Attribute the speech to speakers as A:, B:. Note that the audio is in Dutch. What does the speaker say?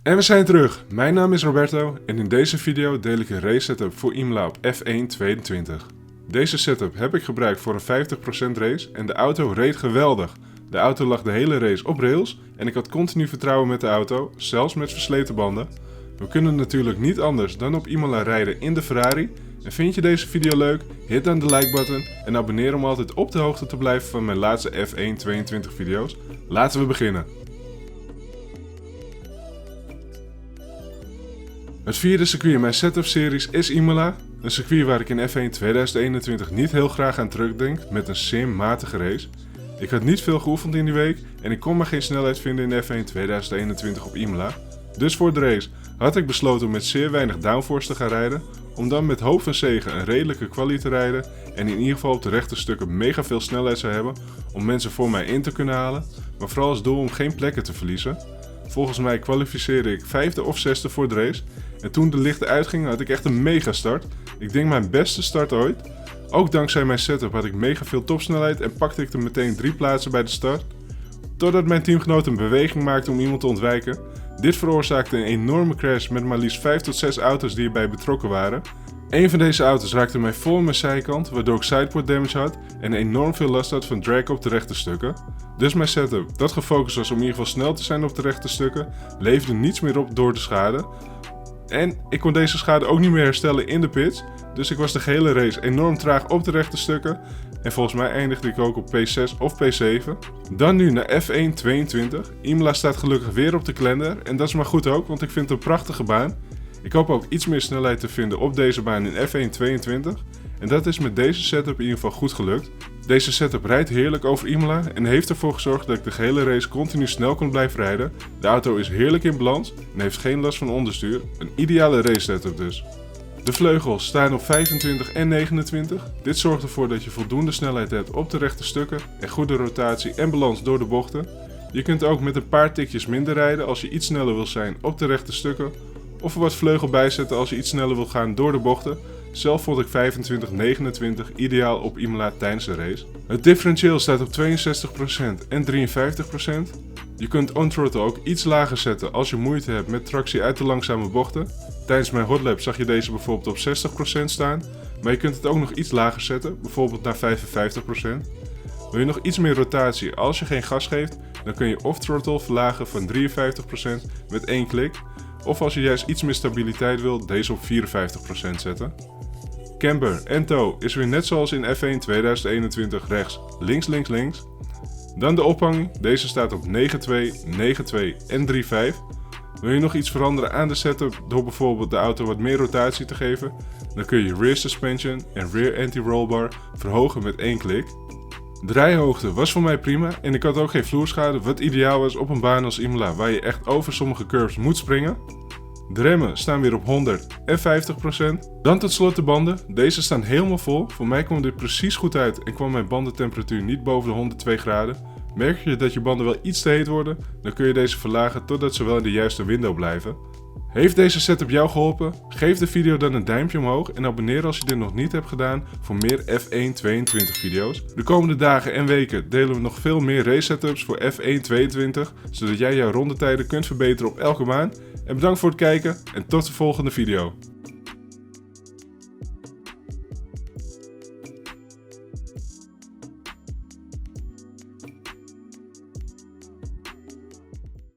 A: En we zijn terug. Mijn naam is Roberto en in deze video deel ik een race setup voor Imola op F1 22. Deze setup heb ik gebruikt voor een 50% race en de auto reed geweldig. De auto lag de hele race op rails en ik had continu vertrouwen met de auto, zelfs met versleten banden. We kunnen natuurlijk niet anders dan op Imola rijden in de Ferrari. En vind je deze video leuk? Hit dan de like button en abonneer om altijd op de hoogte te blijven van mijn laatste F1 22 video's. Laten we beginnen. Het vierde circuit in mijn setup-series is Imola, een circuit waar ik in F1 2021 niet heel graag aan terugdenk met een sim-matige race. Ik had niet veel geoefend in die week en ik kon maar geen snelheid vinden in F1 2021 op Imola. Dus voor de race had ik besloten om met zeer weinig downforce te gaan rijden, om dan met hoop van zegen een redelijke quali te rijden en in ieder geval op de rechte stukken mega veel snelheid zou hebben om mensen voor mij in te kunnen halen, maar vooral als doel om geen plekken te verliezen. Volgens mij kwalificeerde ik 5e of 6e voor de race en toen de lichten uitgingen had ik echt een mega start. Ik denk mijn beste start ooit. Ook dankzij mijn setup had ik mega veel topsnelheid en pakte ik er meteen 3 plaatsen bij de start. Totdat mijn teamgenoot een beweging maakte om iemand te ontwijken. Dit veroorzaakte een enorme crash met maar liefst 5 tot 6 auto's die erbij betrokken waren. Een van deze auto's raakte mij vol aan mijn zijkant, waardoor ik sideport damage had en enorm veel last had van drag op de rechte stukken. Dus mijn setup, dat gefocust was om in ieder geval snel te zijn op de rechte stukken, leverde niets meer op door de schade. En ik kon deze schade ook niet meer herstellen in de pits, dus ik was de gehele race enorm traag op de rechte stukken. En volgens mij eindigde ik ook op P6 of P7. Dan nu naar F1 22. Imola staat gelukkig weer op de kalender en dat is maar goed ook, want ik vind het een prachtige baan. Ik hoop ook iets meer snelheid te vinden op deze baan in F1 22 en dat is met deze setup in ieder geval goed gelukt. Deze setup rijdt heerlijk over Imola en heeft ervoor gezorgd dat ik de gehele race continu snel kon blijven rijden. De auto is heerlijk in balans en heeft geen last van onderstuur. Een ideale race setup dus. De vleugels staan op 25 en 29. Dit zorgt ervoor dat je voldoende snelheid hebt op de rechte stukken en goede rotatie en balans door de bochten. Je kunt ook met een paar tikjes minder rijden als je iets sneller wil zijn op de rechte stukken. Of er wat vleugel bijzetten als je iets sneller wil gaan door de bochten. Zelf vond ik 25-29 ideaal op Imola tijdens de race. Het differentieel staat op 62% en 53%. Je kunt on-throttle ook iets lager zetten als je moeite hebt met tractie uit de langzame bochten. Tijdens mijn hotlap zag je deze bijvoorbeeld op 60% staan, maar je kunt het ook nog iets lager zetten, bijvoorbeeld naar 55%. Wil je nog iets meer rotatie als je geen gas geeft, dan kun je off-throttle verlagen van 53% met 1 klik. Of als je juist iets meer stabiliteit wil, deze op 54% zetten. Camber en tow is weer net zoals in F1 2021 rechts, links, links, links. Dan de ophanging, deze staat op 9.2, 9.2 en 3.5. Wil je nog iets veranderen aan de setup door bijvoorbeeld de auto wat meer rotatie te geven, dan kun je rear suspension en rear anti-rollbar verhogen met 1 klik. De rijhoogte was voor mij prima en ik had ook geen vloerschade, wat ideaal was op een baan als Imola waar je echt over sommige curves moet springen. De remmen staan weer op 100 en 50%. Dan tot slot de banden, deze staan helemaal vol. Voor mij kwam dit precies goed uit en kwam mijn bandentemperatuur niet boven de 102 graden. Merk je dat je banden wel iets te heet worden, dan kun je deze verlagen totdat ze wel in de juiste window blijven. Heeft deze setup jou geholpen? Geef de video dan een duimpje omhoog en abonneer als je dit nog niet hebt gedaan voor meer F1 22 video's. De komende dagen en weken delen we nog veel meer race setups voor F1 22, zodat jij jouw rondetijden kunt verbeteren op elke baan. En bedankt voor het kijken en tot de volgende video.